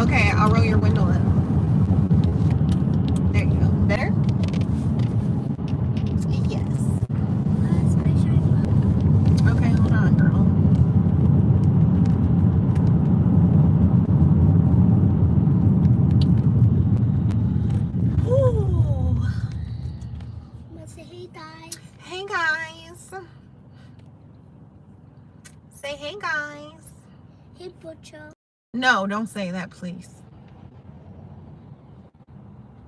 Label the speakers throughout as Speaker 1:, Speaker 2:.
Speaker 1: Okay, I'll roll your window up. There you go. Better? Yes. Okay, hold on, girl. Ooh.
Speaker 2: Let's say hey guys.
Speaker 1: Hey guys. Say hey guys.
Speaker 2: Hey Butcher.
Speaker 1: No, don't say that, please.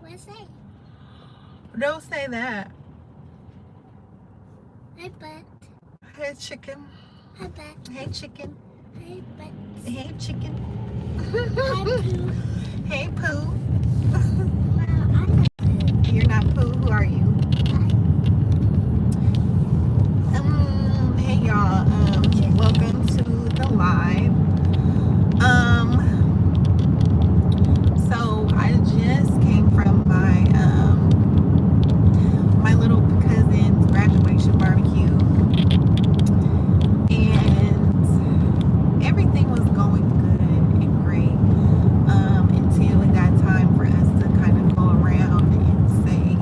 Speaker 2: What say?
Speaker 1: Don't say that.
Speaker 2: Hey Butt.
Speaker 1: Hey chicken.
Speaker 2: Hi Butt.
Speaker 1: Hey chicken.
Speaker 2: Hey Butt.
Speaker 1: Hey chicken.
Speaker 2: Hi Pooh.
Speaker 1: Hey poo.
Speaker 2: Wow, I'm not Pooh.
Speaker 1: You're not poo. Who are you? Hey y'all. Welcome to the live. So I just came from my little cousin's graduation barbecue, and everything was going good and great until it got time for us to kind of go around and say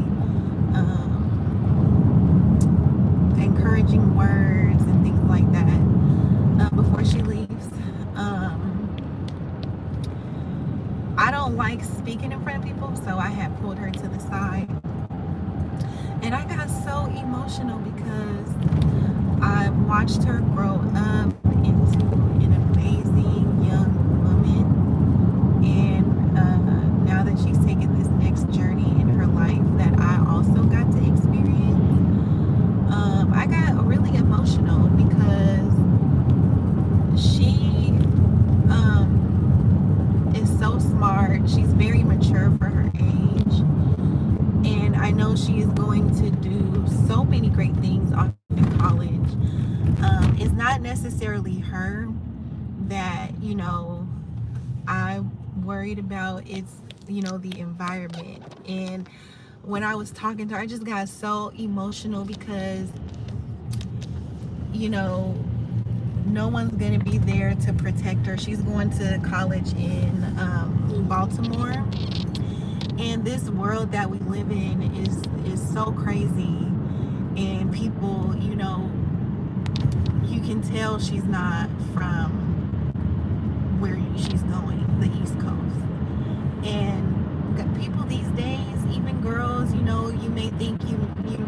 Speaker 1: encouraging words and things like that before she leaves. I don't like speaking in front of people, so I had pulled her to the side. And I got so emotional because I watched her grow up into an amazing young woman. And now that she's taken this next journey in her life that I also got to experience, I got really emotional because she is so smart. She's very mature for her age. And I know she is going to do so many great things off in college. It's not necessarily her that, I'm worried about. It's, the environment. And when I was talking to her, I just got so emotional because, no one's going to be there to protect her. She's going to college in Baltimore. And this world that we live in is so crazy. And people, you can tell she's not from where she's going, the East Coast. And people these days, even girls, you may think you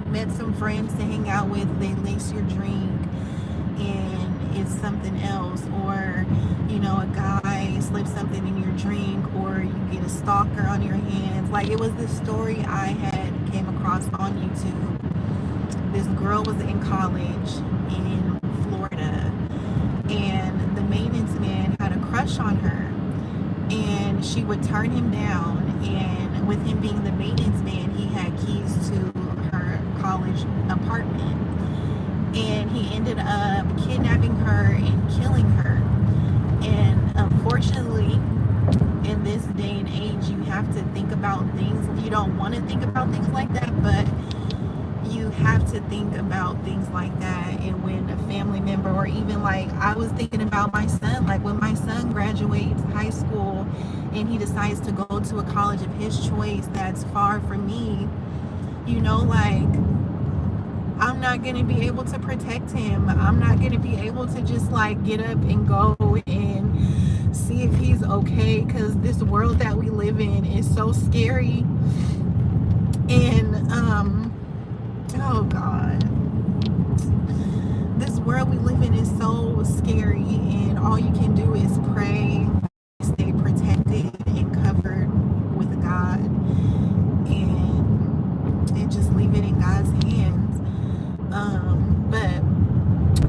Speaker 1: met some friends to hang out with, they lace your drink and it's something else, or a guy slips something in your drink, or you get a stalker on your hands. Like, it was this story I had came across on YouTube. This girl was in college in Florida, and the maintenance man had a crush on her, and she would turn him down. And with him being the maintenance man, he had keys to her college apartment, and he ended up kidnapping her and killing her. And unfortunately, in this day and age, you have to think about things. You don't want to think about things like that, but you have to think about things like that. And when a family member, or even like I was thinking about my son, like when my son graduates high school and he decides to go to a college of his choice that's far from me, like, I'm not going to be able to protect him. I'm not going to be able to just like get up and go and see if he's okay, because this world that we live in is so scary. And oh God, this world we live in is so scary, and all you can do is pray, stay protected and covered with God, and just leave it in God's hands. But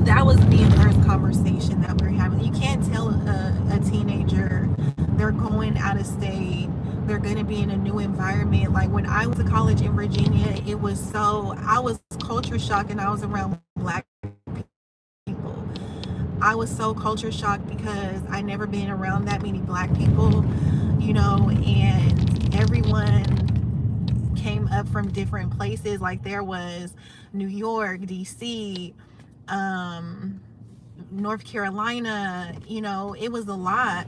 Speaker 1: that was me and her's conversation that we were having. You can't tell a teenager they're going out of state, they're going to be in a new environment. Like when I was in college in Virginia, I was culture shocked, and I was around Black people. I was so culture shocked because I never been around that many Black people, and everyone came up from different places. Like there was New York, DC, North Carolina. It was a lot.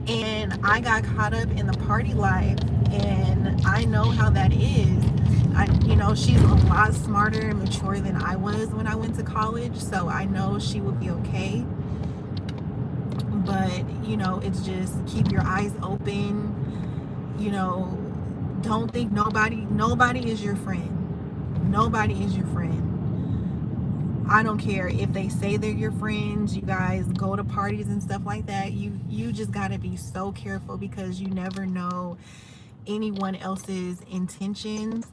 Speaker 1: And I got caught up in the party life, and I know how that is. She's a lot smarter and mature than I was when I went to college, so I know she would be okay. But it's just keep your eyes open. Don't think nobody is your friend. Nobody is your friend. I don't care if they say they're your friends, you guys go to parties and stuff like that. You just got to be so careful, because you never know anyone else's intentions.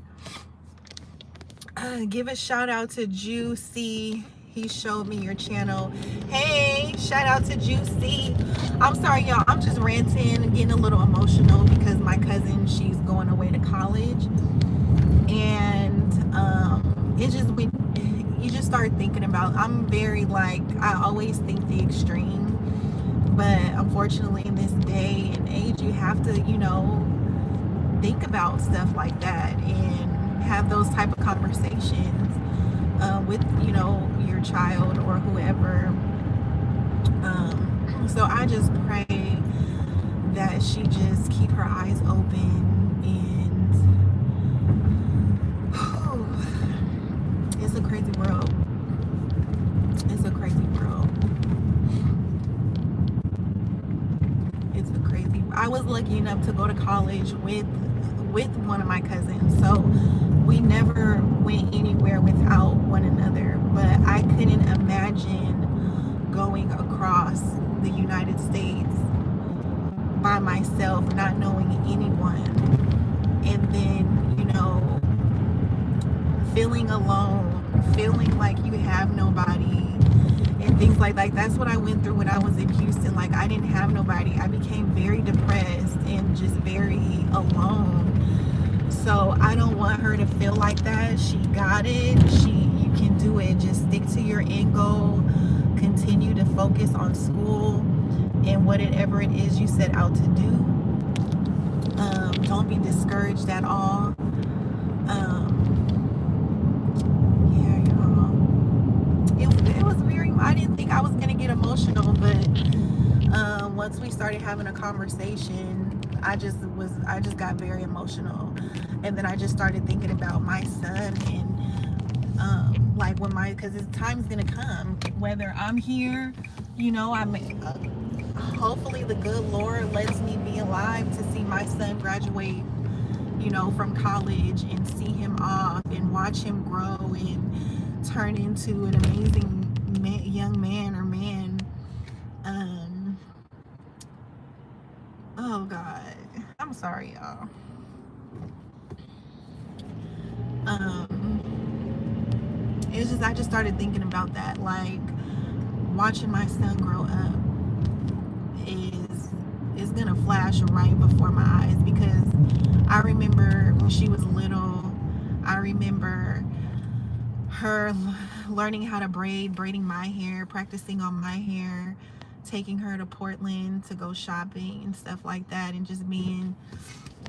Speaker 1: Give a shout out to Juicy. He showed me your channel. Hey, shout out to Juicy. I'm sorry, y'all. I'm just ranting and getting a little emotional because my cousin, she's going away to college. And it just, when you just start thinking about, I'm very I always think the extreme. But unfortunately, in this day and age, you have to, think about stuff like that and have those type of conversations with your child or whew. So I just pray that she just keep her eyes open, and it's a crazy world. It's a crazy world. I was lucky enough to go to college with one of my cousins, so we never went anywhere without one another. But I couldn't imagine going across the United States by myself, not knowing anyone, and then feeling alone, feeling like you have nobody, and things like that. That's what I went through when I was in Houston. I didn't have nobody. I became very depressed and just very alone. So I don't want her to feel like that. She got it. You can do it. Just stick to your end goal. Continue to focus on school and whatever it is you set out to do. Don't be discouraged at all. It was very, I didn't think I was going to get emotional, but once we started having a conversation, I just got very emotional. And then I just started thinking about my son, and because his time's going to come, whether I'm here, hopefully the good Lord lets me be alive to see my son graduate, from college, and see him off and watch him grow and turn into an amazing young man or man. Oh God, I'm sorry, y'all. It's just, I just started thinking about that, watching my son grow up is gonna flash right before my eyes, because I remember when she was little, I remember her learning how to braiding my hair, practicing on my hair, taking her to Portland to go shopping and stuff like that, and just being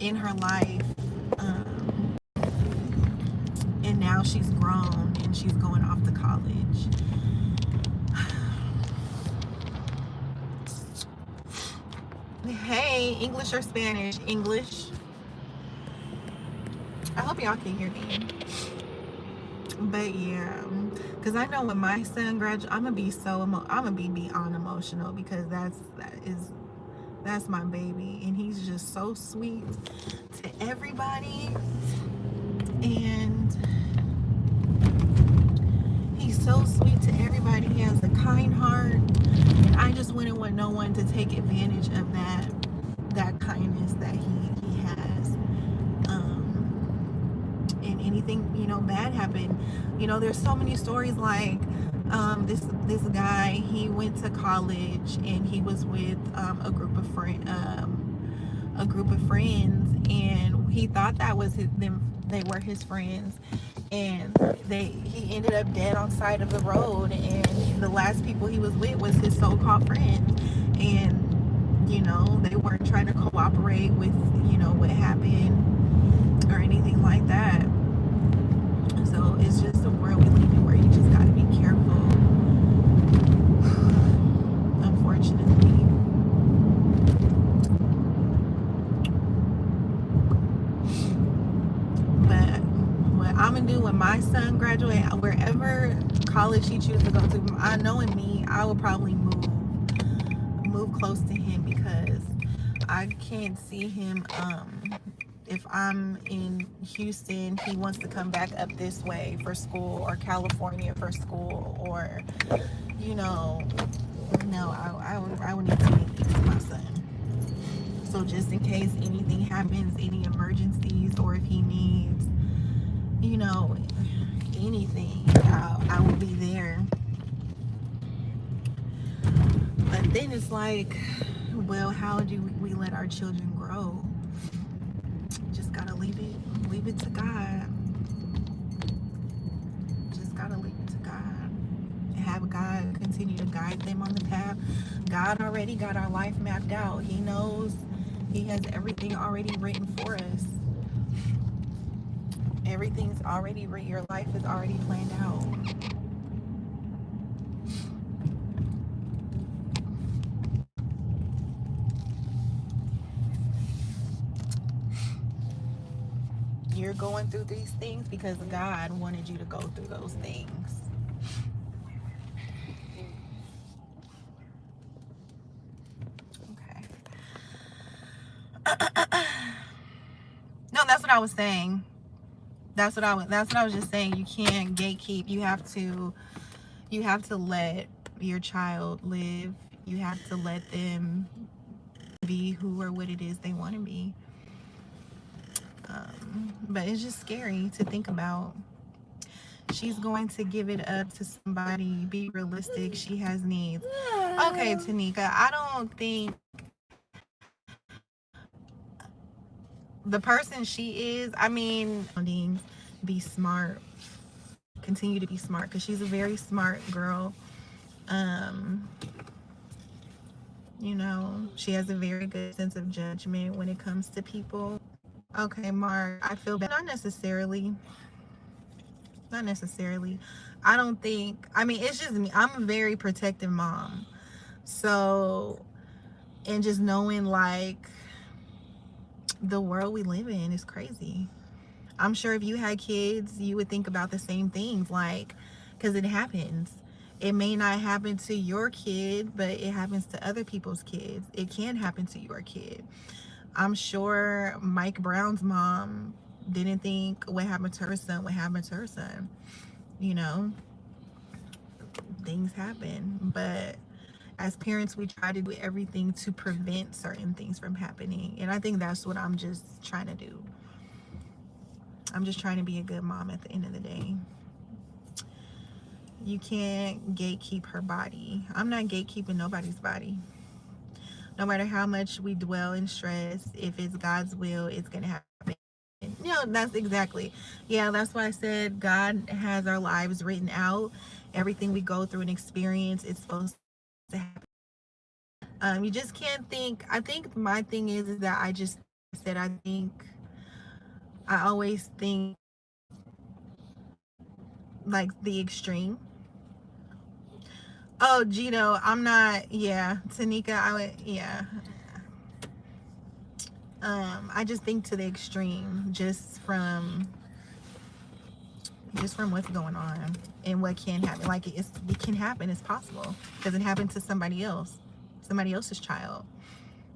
Speaker 1: in her life. And now she's grown and she's going off to college. Hey, English or Spanish? English. I hope y'all can hear me. But yeah, because I know when my son graduates, I'm gonna be beyond emotional, because that's my baby, and he's just so sweet to everybody, and he's so sweet to everybody. He has a kind heart, and I just wouldn't want no one to take advantage of that kindness that he has. And anything bad happened. There's so many stories like this guy. He went to college and he was with a group of friends, and he thought that was they were his friends, and he ended up dead on side of the road, and the last people he was with was his so-called friends, and they weren't trying to cooperate with what happened or anything like that. So it's just the world we live in, where you just got to be careful. gonna do when my son graduate, wherever college he chooses to go to, I knowing me, I will probably move close to him, because I can't see him if I'm in Houston, he wants to come back up this way for school, or California for school, or no, I would need to release my son. So just in case anything happens, any emergencies, or if he needs, anything, I will be there. But then it's like, well, how do we let our children grow? Just gotta leave it to God. Just gotta leave it to God. Have God continue to guide them on the path. God already got our life mapped out. He knows. He has everything already written for us. Everything's already written. Your life is already planned out. You're going through these things because God wanted you to go through those things. Okay. No, that's what I was saying. That's what I was just saying. You can't gatekeep. You have to let your child live. You have to let them be who or what it is they want to be. But it's just scary to think about. She's going to give it up to somebody. Be realistic. She has needs. Okay, Tanika, I don't think the person she is, be smart. Continue to be smart, because she's a very smart girl. She has a very good sense of judgment when it comes to people. Okay, Mark, I feel bad. Not necessarily. I don't think, it's just me. I'm a very protective mom. So, and just knowing, like, the world we live in is crazy. I'm sure if you had kids, you would think about the same things, like, because it happens. It may not happen to your kid, but it happens to other people's kids. It can happen to your kid. I'm sure Mike Brown's mom didn't think what happened to her son would happen to her son. Things happen. But as parents, we try to do everything to prevent certain things from happening. And I think that's what I'm just trying to do. I'm just trying to be a good mom at the end of the day. You can't gatekeep her body. I'm not gatekeeping nobody's body. No matter how much we dwell in stress, if it's God's will, it's going to happen. That's exactly. Yeah, that's why I said God has our lives written out. Everything we go through and experience, it's supposed to happen. You just can't think. I think my thing is that I always think like the extreme. Oh, Gino, I'm not. Yeah, Tanika, I would. Yeah. I just think to the extreme, just from what's going on and what can happen. Like it can happen. It's possible because it happened to somebody else's child.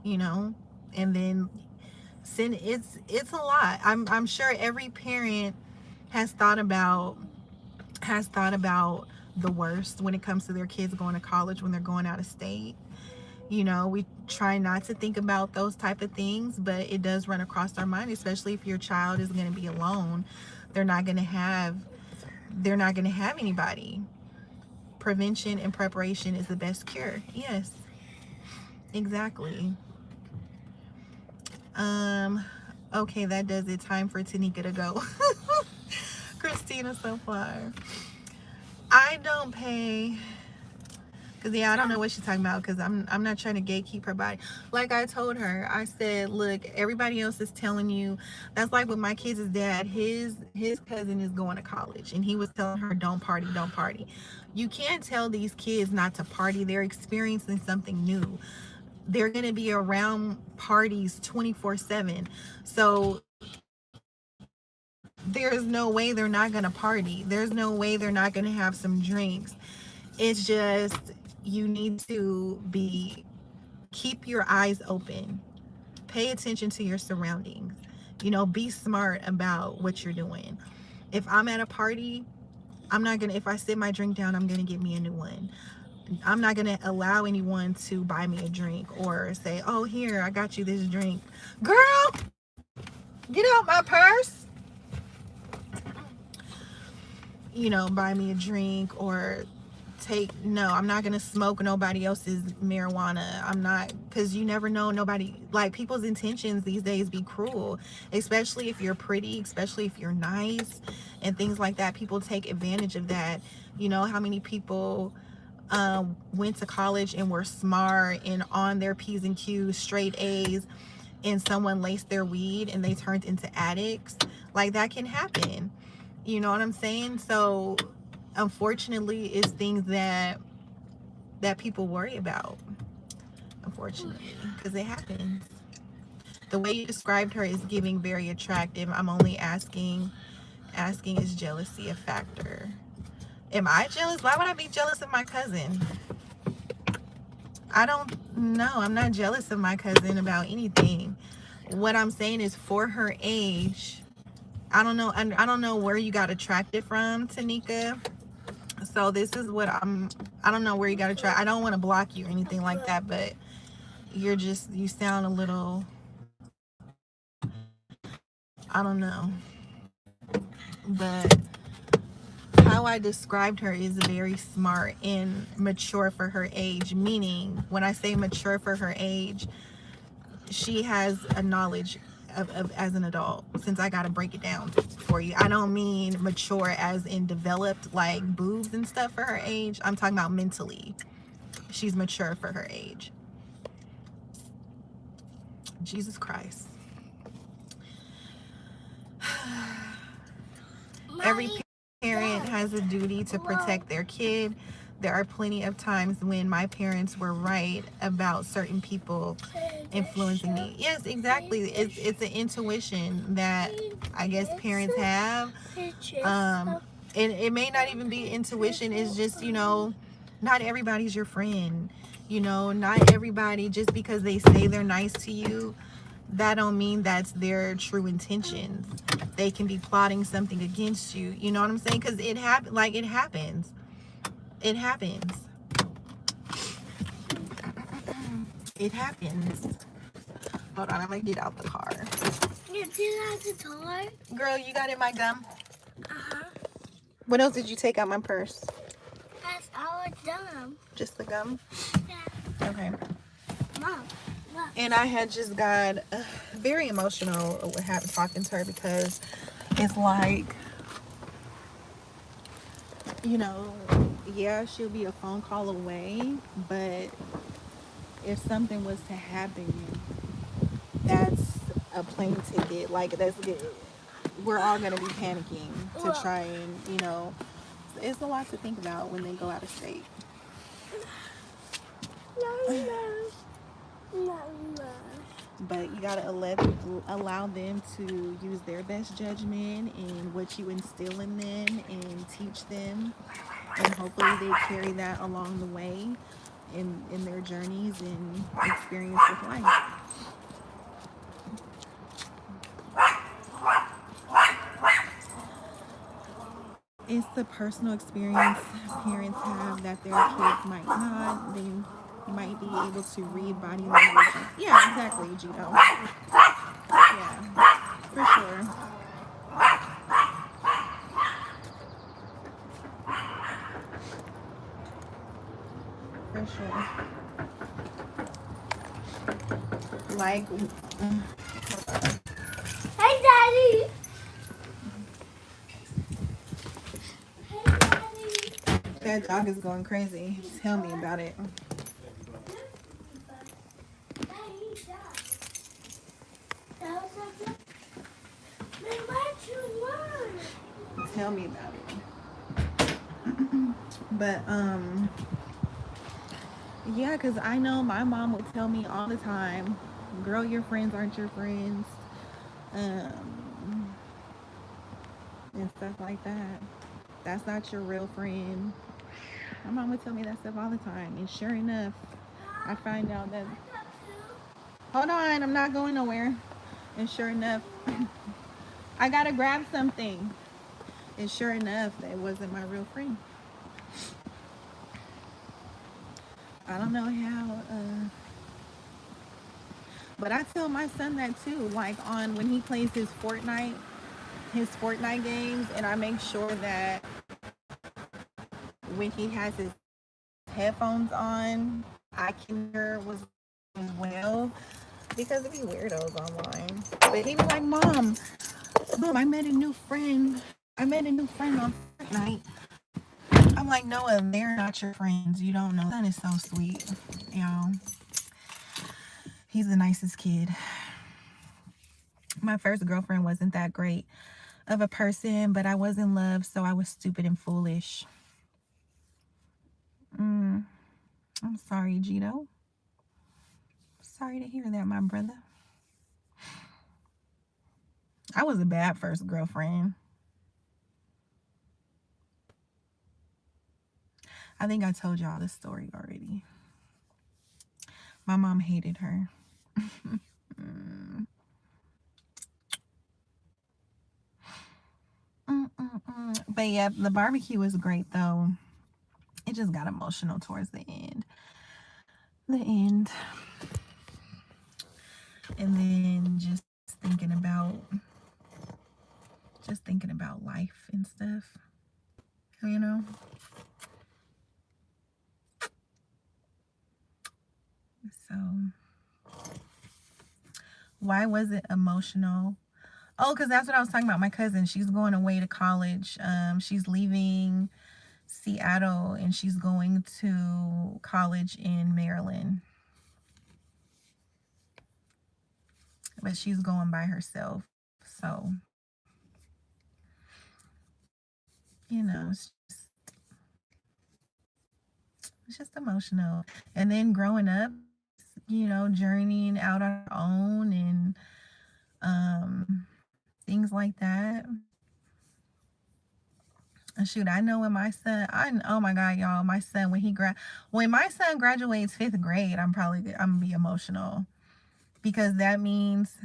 Speaker 1: And then sin. It's a lot. I'm sure every parent has thought about the worst when it comes to their kids going to college, when they're going out of state. We try not to think about those type of things, but it does run across our mind, especially if your child is going to be alone. They're not going to have anybody. Prevention and preparation is the best cure. Yes, exactly. Okay, that does it. Time for Tanika to go. Christina so far. I don't pay, because I don't know what she's talking about, because I'm not trying to gatekeep her body. Like I told her, I said, look, everybody else is telling you. That's like with my kids' dad. His cousin is going to college, and he was telling her, don't party. You can't tell these kids not to party. They're experiencing something new. They're going to be around parties 24/7. So there's no way they're not gonna party. There's no way they're not gonna have some drinks. It's just you need to keep your eyes open. Pay attention to your surroundings. You know, be smart about what you're doing. If I'm at a party, I'm not gonna, if I sit my drink down, I'm gonna get me a new one. I'm not gonna allow anyone to buy me a drink or say, oh, here, I got you this drink. Girl, get out my purse. You know, buy me a drink or I'm not gonna smoke nobody else's marijuana. I'm not, because you never know, like, people's intentions these days be cruel, especially if you're pretty, especially if you're nice and things like that. People take advantage of that. You know how many people went to college and were smart and on their P's and Q's, straight A's, and someone laced their weed and they turned into addicts? Like, that can happen. You know what I'm saying? So unfortunately, it's things that people worry about, unfortunately, because it happens. The way you described her is giving very attractive. I'm only asking, is jealousy a factor? Am I jealous? Why would I be jealous of my cousin? I don't know. I'm not jealous of my cousin about anything. What I'm saying is, for her age, I don't know where you got attracted from, Tanika. So this is what I don't know where you got to try. I don't want to block you or anything like that, but you sound a little, I don't know. But how I described her is very smart and mature for her age. Meaning, when I say mature for her age, she has a knowledge of as an adult. Since I got to break it down for you, I don't mean mature as in developed, like boobs and stuff for her age. I'm talking about mentally. She's mature for her age. Jesus Christ. Every parent has a duty to protect their kid. There are plenty of times when my parents were right about certain people influencing me. Yes, exactly. It's an intuition that I guess parents have. And it may not even be intuition. It's just, you know, not everybody's your friend. You know, not everybody, just because they say they're nice to you, that don't mean that's their true intentions. They can be plotting something against you. You know what I'm saying? Because it happens. It happens. It happens. Hold on, I'm gonna get out the car.
Speaker 2: You do have the toy?
Speaker 1: Girl, you got in my gum?
Speaker 2: Uh-huh.
Speaker 1: What else did you take out my purse?
Speaker 2: That's our gum.
Speaker 1: Just the gum?
Speaker 2: Yeah.
Speaker 1: Okay.
Speaker 2: Mom, look.
Speaker 1: And I had just got very emotional talking to her, because it's like, you know, yeah, she'll be a phone call away, but if something was to happen, that's a plane ticket. Like, we're all going to be panicking to try and, you know, it's a lot to think about when they go out of state. But you gotta allow them to use their best judgment and what you instill in them and teach them, and hopefully they carry that along the way in their journeys and experience with life. It's the personal experience parents have that their kids might not. They might be able to read body language. Yeah, exactly, Gino. Yeah, for sure. For sure. Like,
Speaker 2: Hey, Daddy. Hey, Daddy.
Speaker 1: that dog is going crazy. Tell me about it. Tell me about it. But yeah, because I know my mom would tell me all the time, girl, your friends aren't your friends. and stuff like that. That's not your real friend. My mom would tell me that stuff all the time. And sure enough, I find out that, hold on, I'm not going nowhere. And sure enough, I gotta grab something. And sure enough, that wasn't my real friend. I don't know how, but I tell my son that too. Like on when he plays his Fortnite games, and I make sure that when he has his headphones on, I can hear what's as well because it be weirdos online. But he be like, Mom, I met a new friend. I met a new friend on Fortnite. I'm like, Noah, they're not your friends. You don't know. That is so sweet. You know, he's the nicest kid. My first girlfriend wasn't that great of a person, but I was in love, so I was stupid and foolish. I'm sorry, Gito. Sorry to hear that, my brother. I was a bad first girlfriend. I think I told y'all this story already. My mom hated her. But yeah, the barbecue was great though. It just got emotional towards the end. And then just thinking about life and stuff. You know? So why was it emotional? Oh, because that's what I was talking about. My cousin, she's going away to college. She's leaving Seattle and she's going to college in Maryland. But she's going by herself. So, you know, it's just emotional. And then growing up, you know, journeying out on our own and things like that. Shoot, I know when my son, oh my God, y'all, my son, when my son graduates 5th grade, I'm gonna be emotional because that means,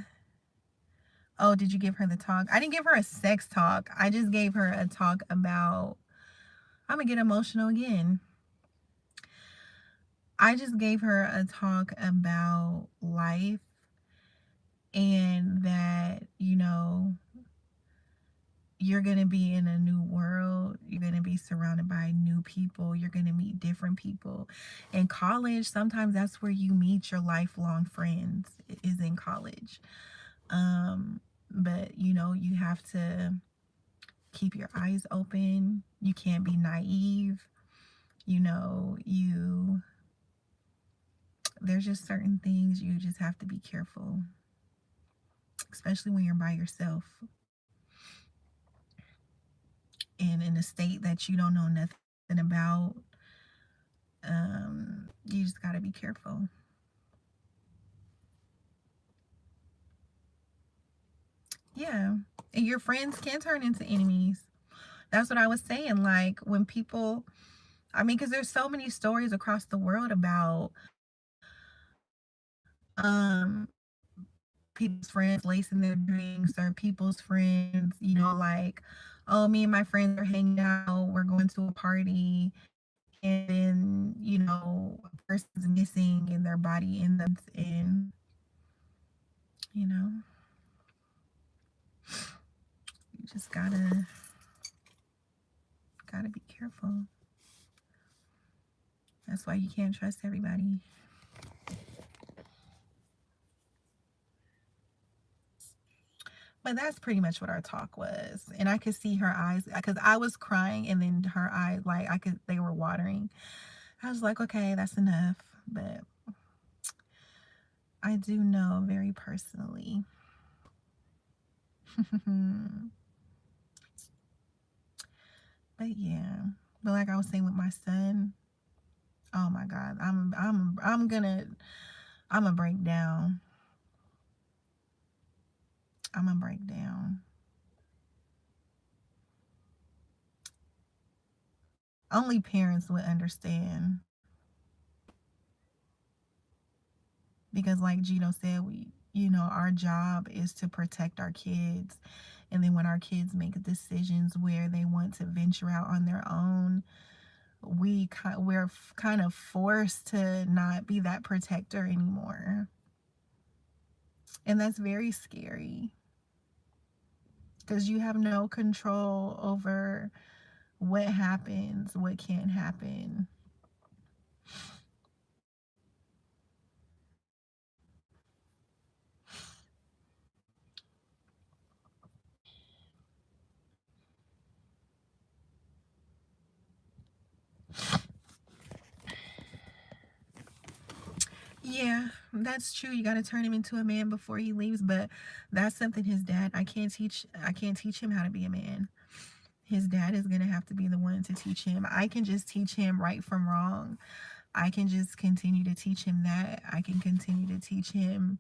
Speaker 1: oh, did you give her the talk? I didn't give her a sex talk. I just gave her a talk about, I'm gonna get emotional again. I just gave her a talk about life and that, you know, you're going to be in a new world. You're going to be surrounded by new people. You're going to meet different people. In college, sometimes that's where you meet your lifelong friends, is in college. But, you know, you have to keep your eyes open. You can't be naive. You know, there's just certain things you just have to be careful, especially when you're by yourself and in a state that you don't know nothing about. You just got to be careful. Yeah. And your friends can turn into enemies. That's what I was saying. Like when people, I mean, because there's so many stories across the world about um people's friends lacing their drinks or people's friends, you know, like, oh, me and my friends are hanging out, we're going to a party, and then, you know, a person's missing and their body ends up in, you know, you just gotta be careful. That's why you can't trust everybody. But that's pretty much what our talk was. And I could see her eyes because I was crying and then her eyes, like they were watering. I was like, okay, that's enough. But I do know very personally. But yeah. But like I was saying with my son, oh my God, I'm gonna break down. I'm gonna break down. Only parents would understand. Because like Gino said, our job is to protect our kids. And then when our kids make decisions where they want to venture out on their own, we're kind of forced to not be that protector anymore. And that's very scary, because you have no control over what happens, what can't happen. Yeah, that's true. You got to turn him into a man before he leaves, but that's something his dad, I can't teach him how to be a man. His dad is going to have to be the one to teach him. I can just teach him right from wrong. I can just continue to teach him that. I can continue to teach him,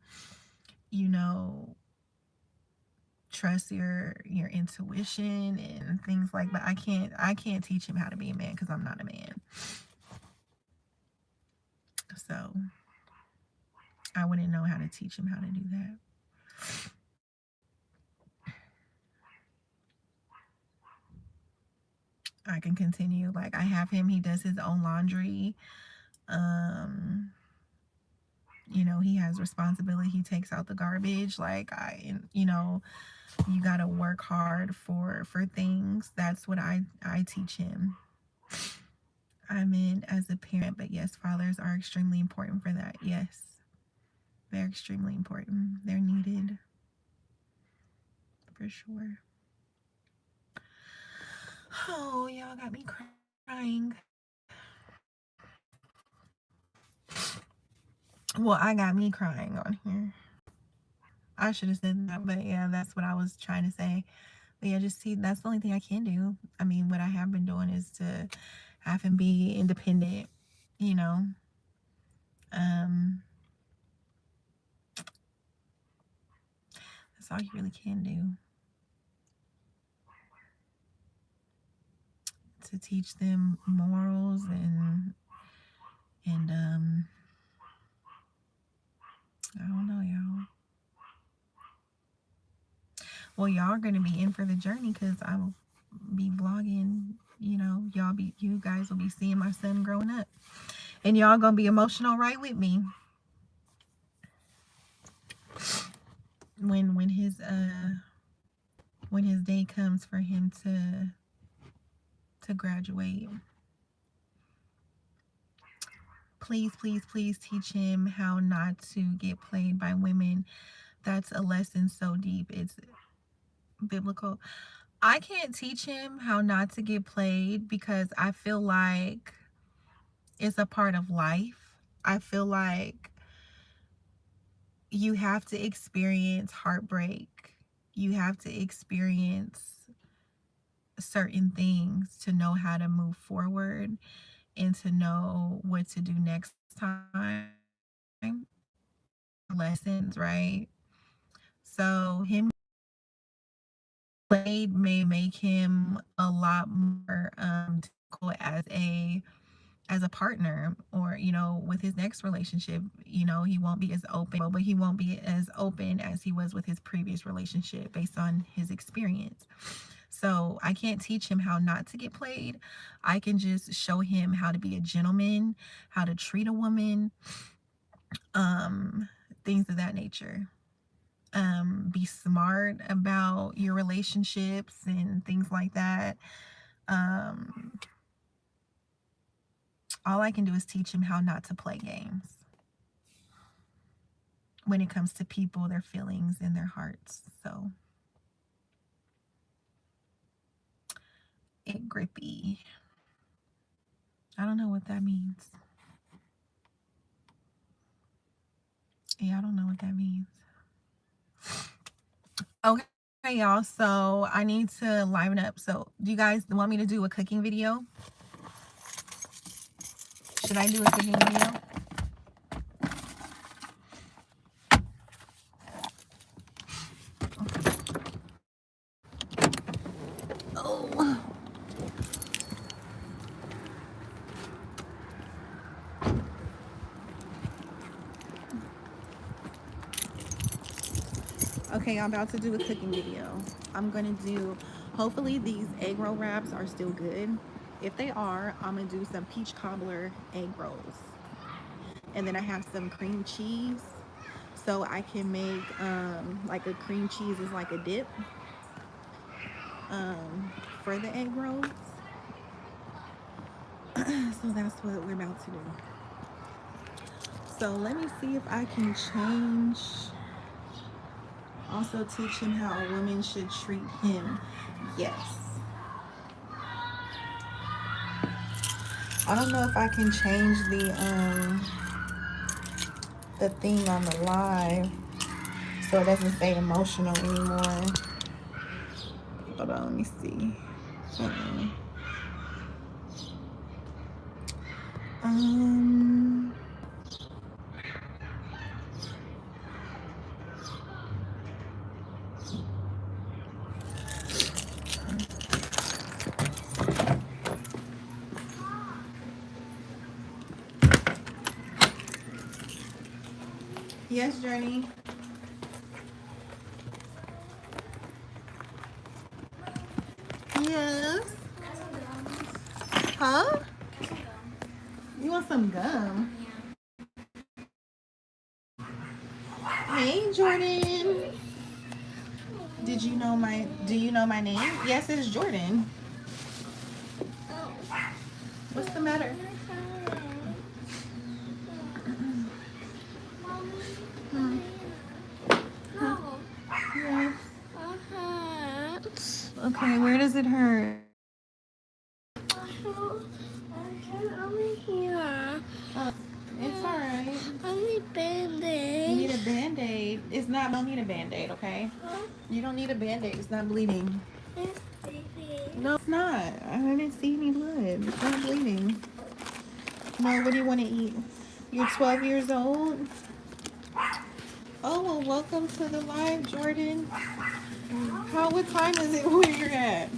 Speaker 1: trust your intuition and things like that. I can't teach him how to be a man because I'm not a man. So I wouldn't know how to teach him how to do that. I can continue. Like, I have him, he does his own laundry. He has responsibility. He takes out the garbage. Like, you got to work hard for things. That's what I teach him. I mean, as a parent, but yes, fathers are extremely important for that. Yes, they're extremely important. They're needed for sure. Oh, y'all got me crying. Well, I got me crying on here. I should have said that, but yeah, that's what I was trying to say. But yeah, just see, that's the only thing I can do. I mean, what I have been doing is to have him be independent, that's all you really can do. To teach them morals and I don't know, y'all. Well, y'all are gonna be in for the journey because I will be vlogging. You guys will be seeing my son growing up, and y'all gonna be emotional right with me when his day comes for him to graduate. Please, please, please teach him how not to get played by women. That's a lesson so deep. It's biblical. I can't teach him how not to get played because I feel like it's a part of life. I feel like you have to experience heartbreak. You have to experience certain things to know how to move forward and to know what to do next time. Lessons, right? So him played may make him a lot more difficult as a partner, or with his next relationship. He won't be as open, but he won't be as open as he was with his previous relationship based on his experience. So I can't teach him how not to get played. I can just show him how to be a gentleman, how to treat a woman, things of that nature. Be smart about your relationships and things like that. All I can do is teach him how not to play games when it comes to people, their feelings, and their hearts. So, it grippy. I don't know what that means. Yeah, I don't know what that means. Okay, y'all. So I need to liven up. So do you guys want me to do a cooking video? Should I do a cooking video? Oh. Okay, I'm about to do a cooking video. I'm gonna do, hopefully these egg roll wraps are still good. If they are, I'm gonna do some peach cobbler egg rolls. And then I have some cream cheese. So I can make like a cream cheese is like a dip for the egg rolls. So that's what we're about to do. So let me see if I can change. Also teach him how a woman should treat him. Yes. I don't know if I can change the thing on the live so it doesn't say emotional anymore. Hold on, let me see. Um Yes, Journey. Yes. Huh? You want some gum? Hey, Jordan. Do you know my name? Yes, it's Jordan. What's the matter? Yes. Okay, where does it hurt? It's alright.
Speaker 2: I need Band-Aid.
Speaker 1: You need a Band-Aid. It's not, don't need a Band-Aid, okay? You don't need a Band-Aid. It's not bleeding.
Speaker 2: It's bleeding.
Speaker 1: No, it's not. I didn't see any blood. It's not bleeding. No, what do you want to eat? You're 12 years old? Oh, well, welcome to the live, Jordan. What time is it where you're at?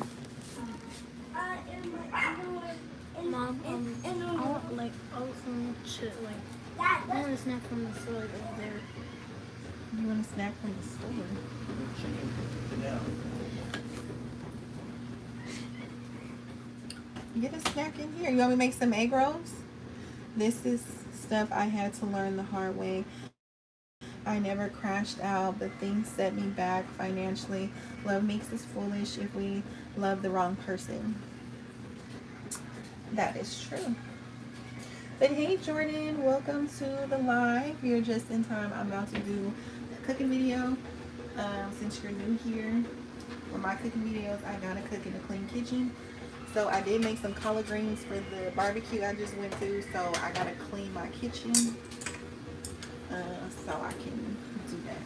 Speaker 2: Mom, I want like awesome shit like I want a snack from the store over there.
Speaker 1: You want a snack from the store? Get a snack in here. You want me to make some egg rolls? This is stuff I had to learn the hard way. I never crashed out, but things set me back financially. Love makes us foolish if we love the wrong person. That is true. But hey, Jordan, welcome to the live. You're just in time. I'm about to do a cooking video. Since you're new here, for my cooking videos, I gotta cook in a clean kitchen. So I did make some collard greens for the barbecue I just went to. So I gotta clean my kitchen so I can do that.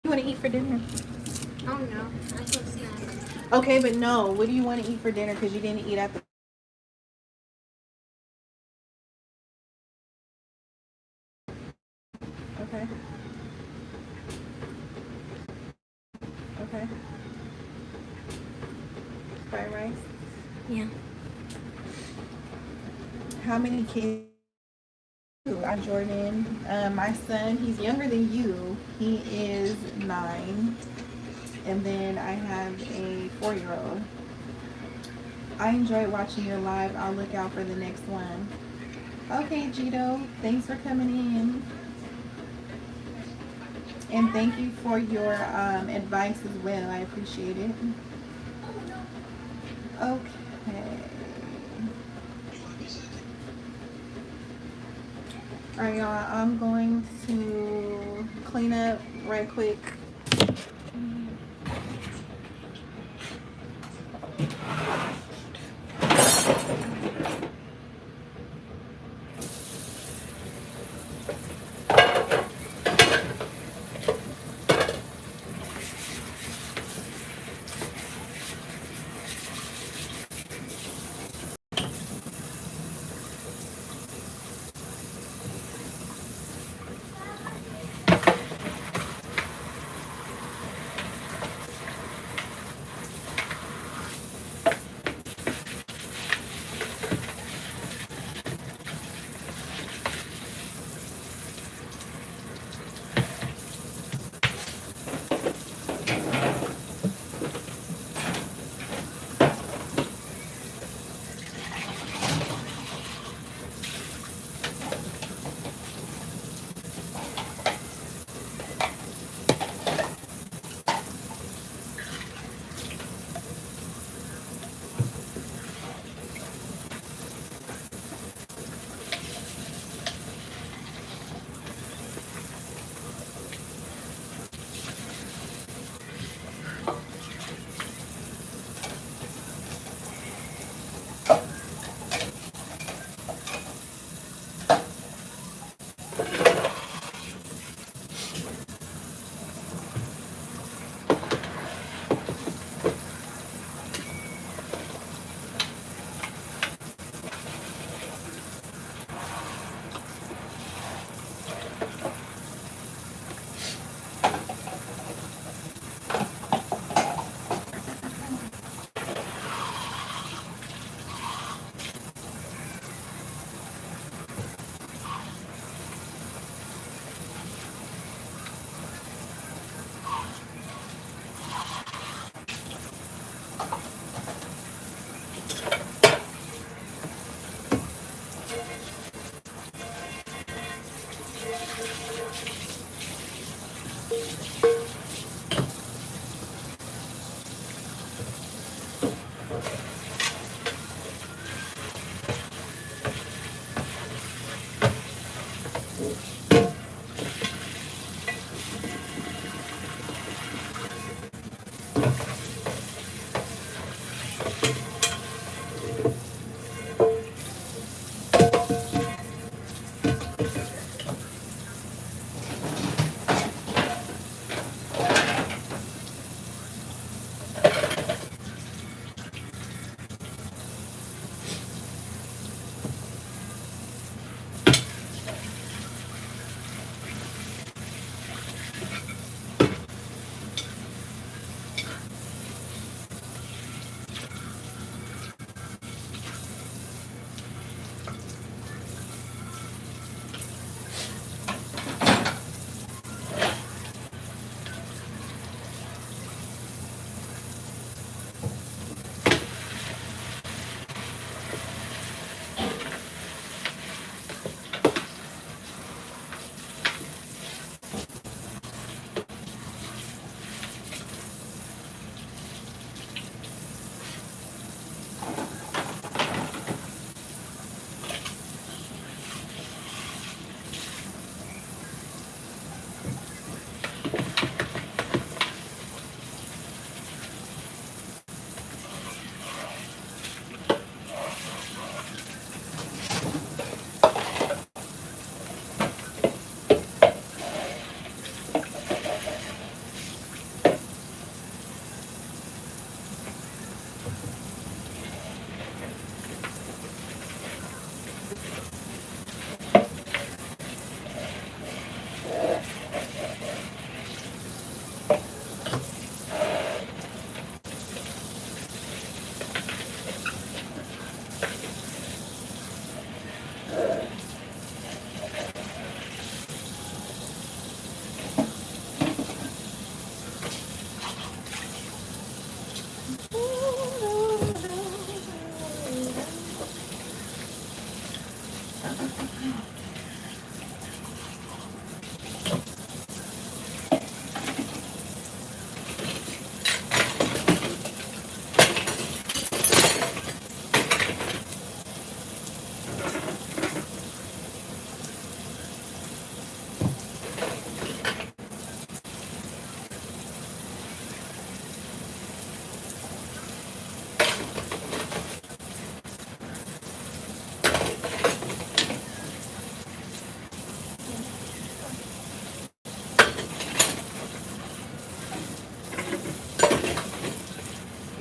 Speaker 1: You want to eat for dinner?
Speaker 2: Oh no, I can't snack.
Speaker 1: Okay, but no. What do you want to eat for dinner? Because you didn't eat at the. Okay. Okay. Fried rice.
Speaker 2: Yeah.
Speaker 1: How many kids? I'm Jordan. My son, he's younger than you. He is 9. And then I have a 4-year-old. I enjoyed watching your live. I'll look out for the next one. Okay, Jito. Thanks for coming in. And thank you for your advice as well. I appreciate it. Okay. Alright, y'all. I'm going to clean up right quick.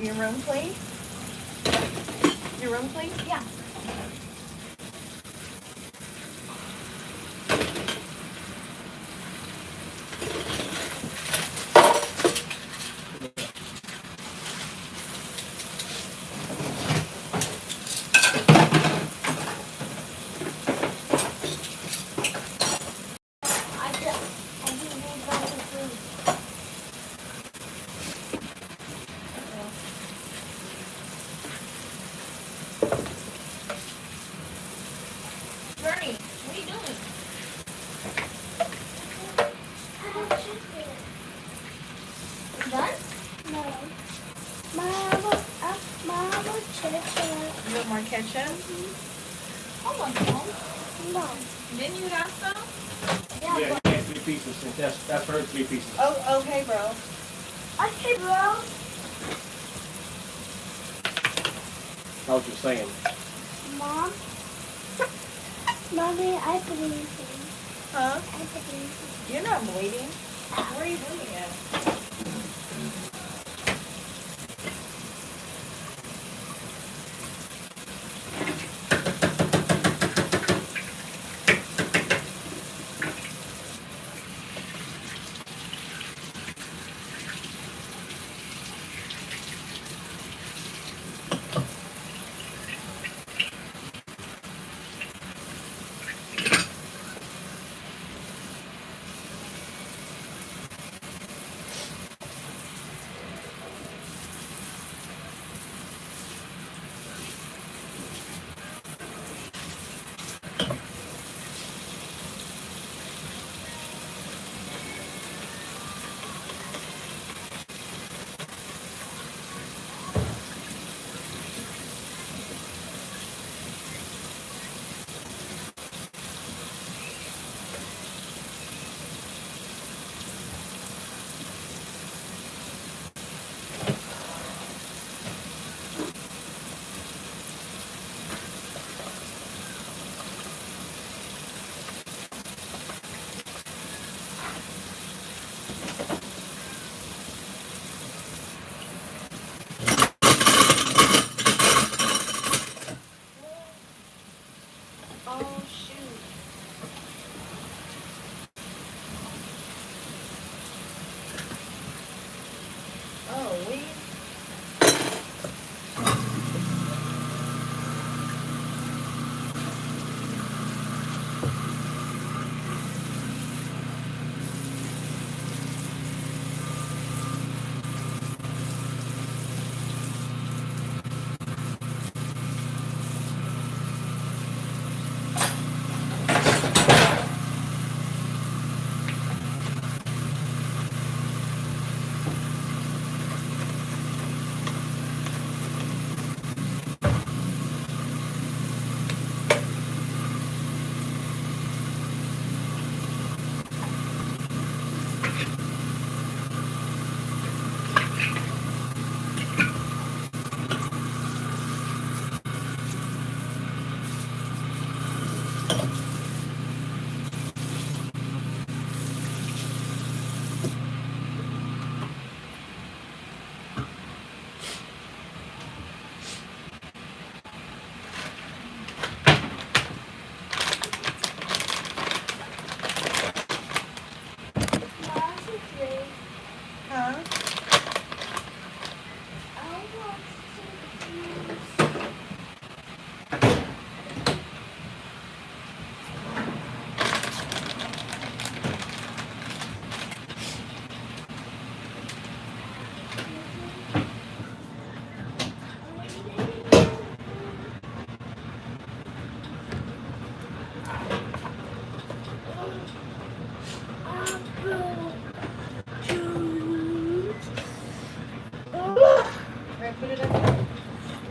Speaker 1: Your room, please? Your room, please?
Speaker 2: Yeah.
Speaker 1: Bernie, what are you doing?
Speaker 2: Done? No. Mama, chicken.
Speaker 1: A little more ketchup?
Speaker 2: Oh my God. No.
Speaker 1: Didn't you have some?
Speaker 2: Yeah,
Speaker 3: Yeah,
Speaker 2: but.
Speaker 3: yeah, 3 pieces. That's for her 3 pieces.
Speaker 1: Oh, okay, bro.
Speaker 2: Okay, bro.
Speaker 3: I was just saying.
Speaker 2: Mom. Mommy, I believe you.
Speaker 1: Huh?
Speaker 2: I believe you.
Speaker 1: You're not bleeding. Where are you bleeding at?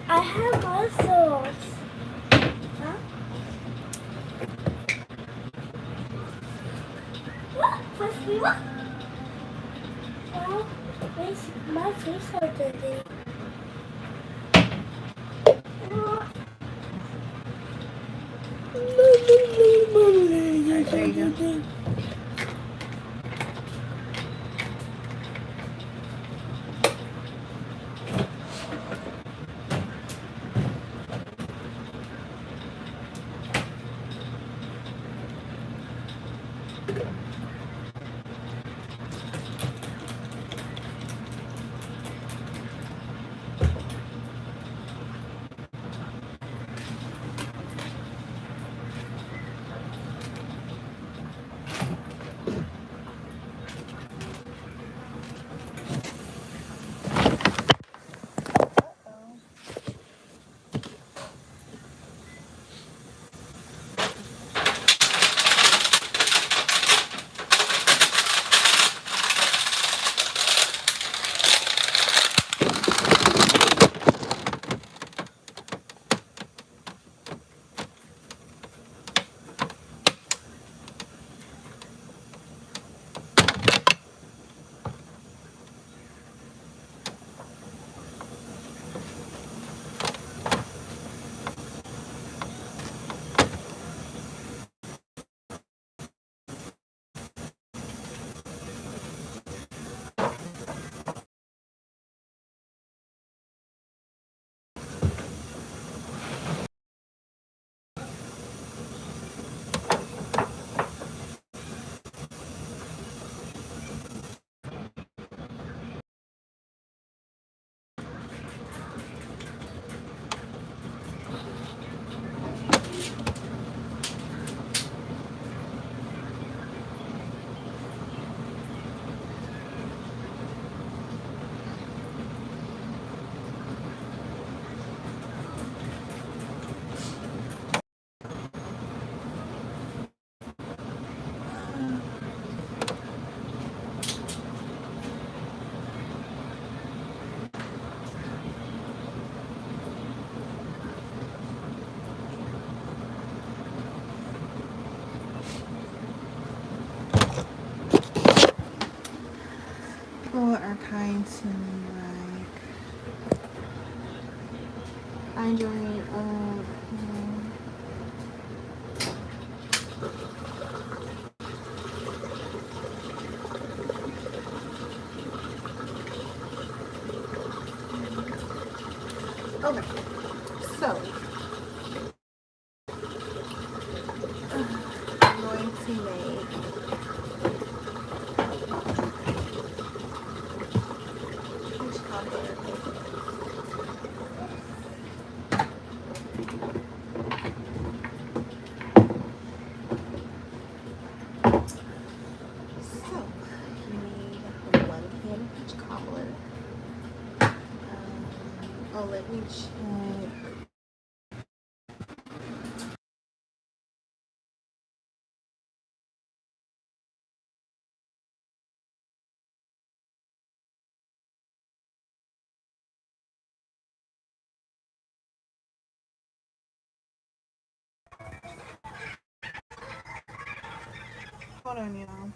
Speaker 2: I have muscles. Huh? What? What? Well, my face are dirty.
Speaker 1: Alright, there you go. People are kind to me, like I enjoy it. Okay, so I'm going to make peach cobbler. So you need 1 can of peach cobbler. Oh, let me check. Hold on, y'all.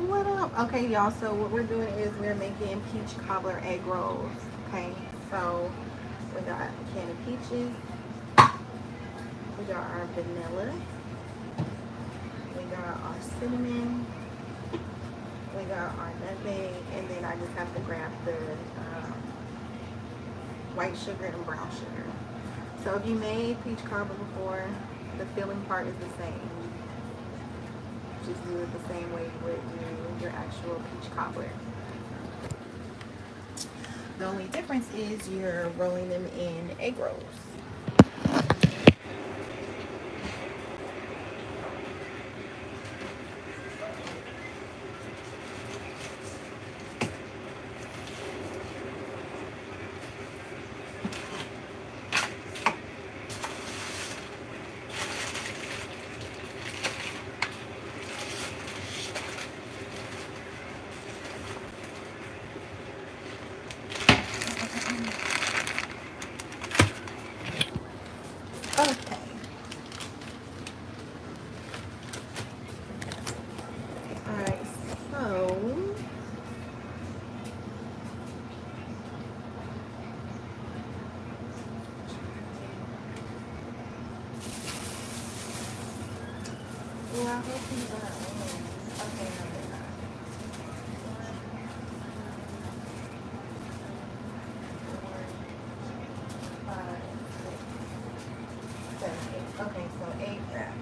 Speaker 1: What up? Okay, y'all. So what we're doing is we're making peach cobbler egg rolls. Okay, so we got a can of peaches. We got our vanilla. We got our cinnamon. We got our nutmeg, and then I just have to grab the white sugar and brown sugar. So if you made peach cobbler before, the filling part is the same. Just do it the same way you would do your actual peach cobbler. The only difference is you're rolling them in egg rolls. Okay. Alright, so well, I hope he's not. Okay, no, they're not. 1, 2, 3, 4, 5, 6, 7, 8. Okay, so 8 wraps.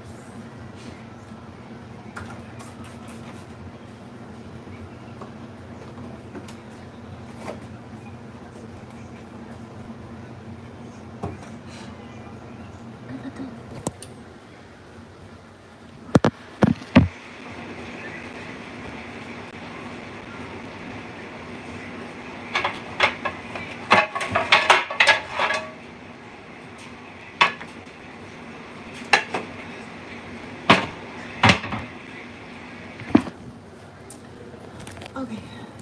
Speaker 1: Okay,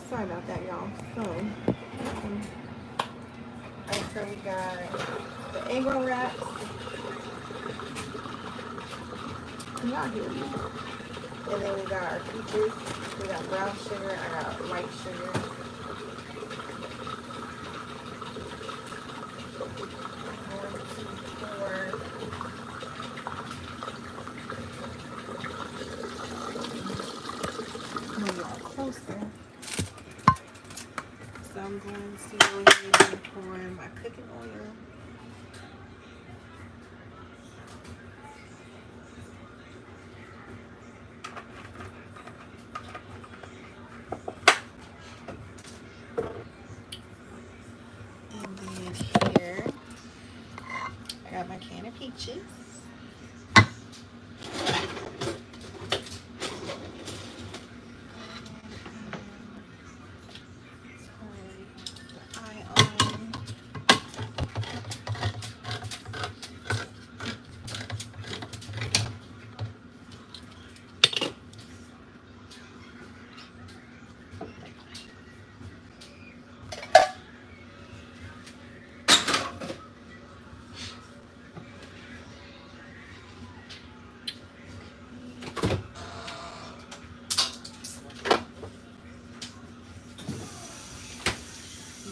Speaker 1: sorry about that, y'all. So, alright, so we got the egg roll wraps. Can y'all hear me? And then we got our peaches. We got brown sugar. I got white sugar. 1, 2, 4. Move y'all closer. So I'm going to go ahead and pour in my cooking oil. And then here, I got my can of peaches.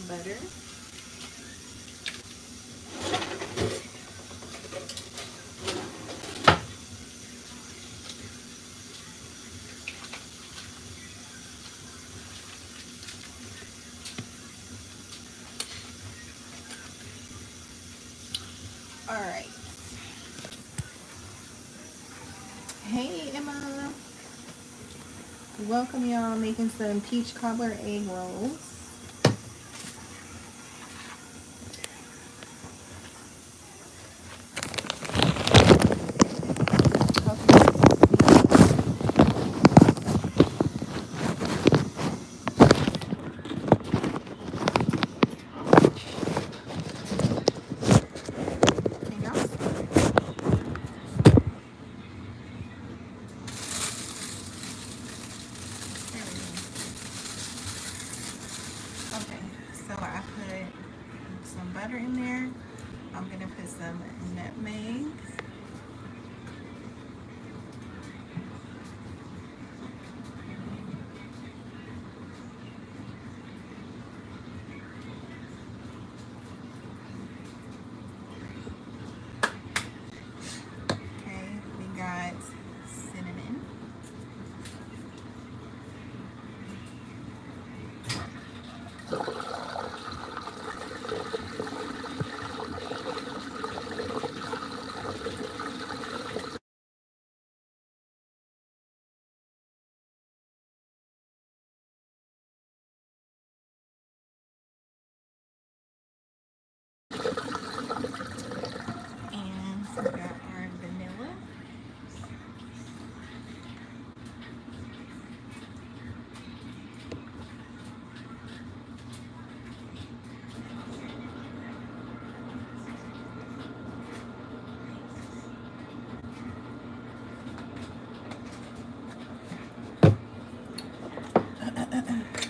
Speaker 1: Butter. All right. Hey, Emma. Welcome, y'all. Making some peach cobbler egg rolls. Butter in there. I'm gonna put some nutmeg. And we got our vanilla.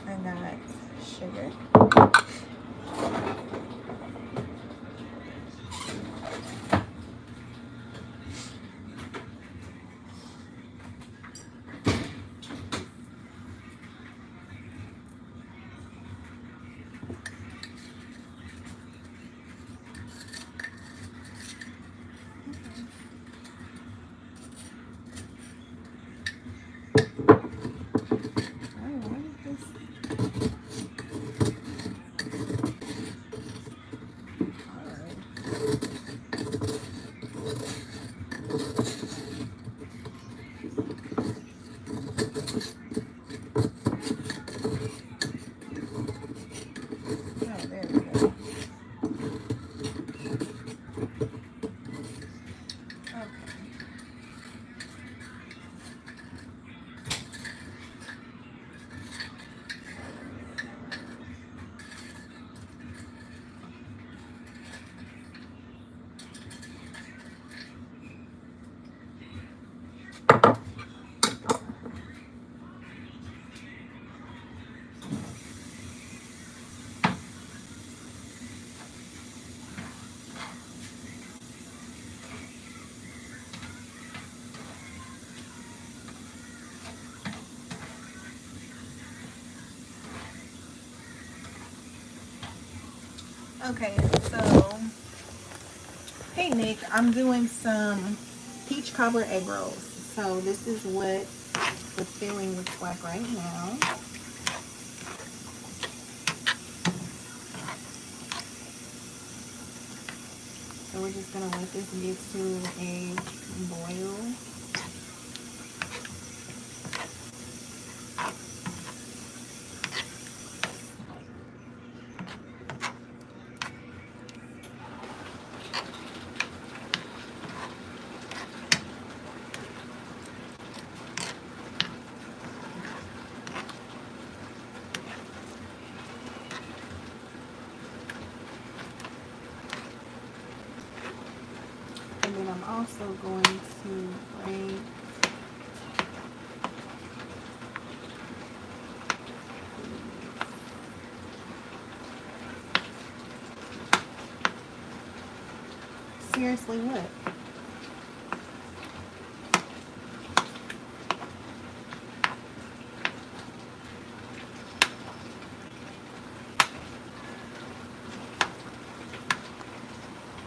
Speaker 1: I got sugar. Okay, so hey Nick, I'm doing some peach cobbler egg rolls. So this is what the filling looks like right now. So we're just gonna let this get to a boil. And then I'm also going to break seriously what?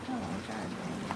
Speaker 1: Oh my god, dang it.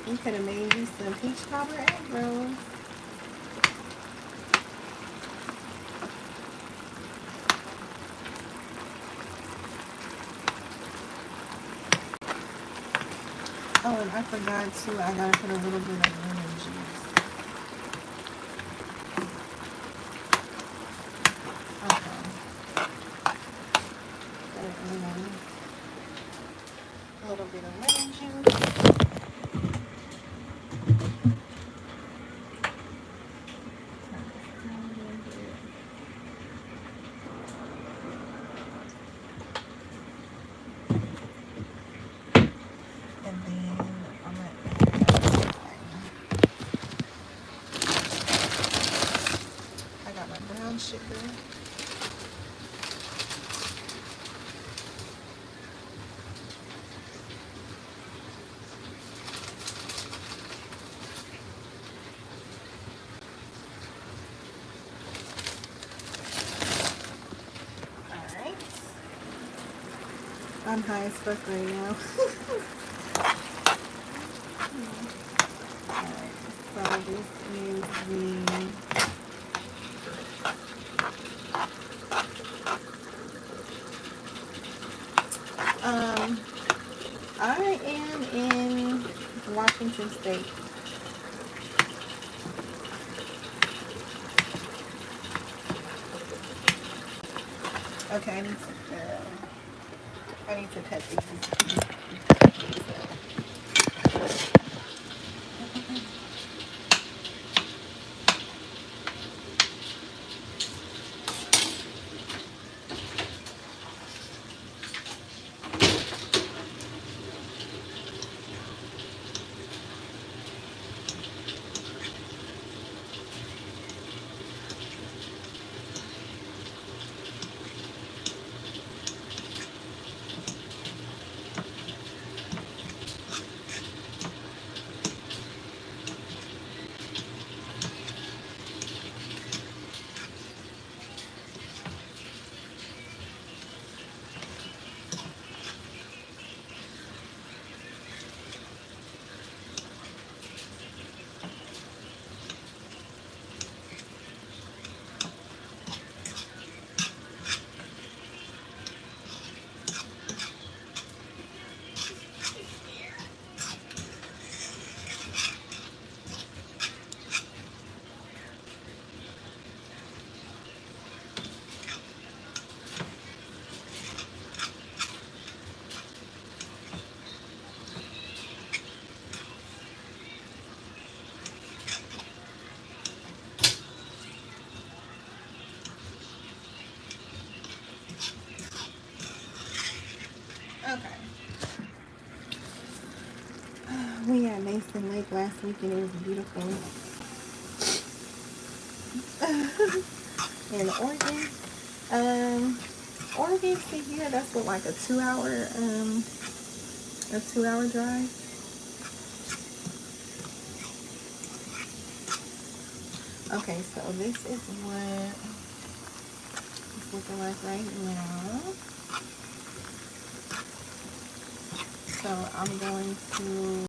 Speaker 1: You could have made you some peach cobbler egg rolls. Oh, and I forgot too, I gotta put a little bit of lemon juice. Okay. Put it in. A little bit of lemon juice. And then I'm gonna I'm high as fuck right now. Alright, so this is I am in Washington State. Okay, I need to cut these. Okay. We at Mason Lake last week and it was beautiful. In Oregon to here, that's what, like a 2-hour drive. Okay, so this is what it's looking like right now. So I'm going to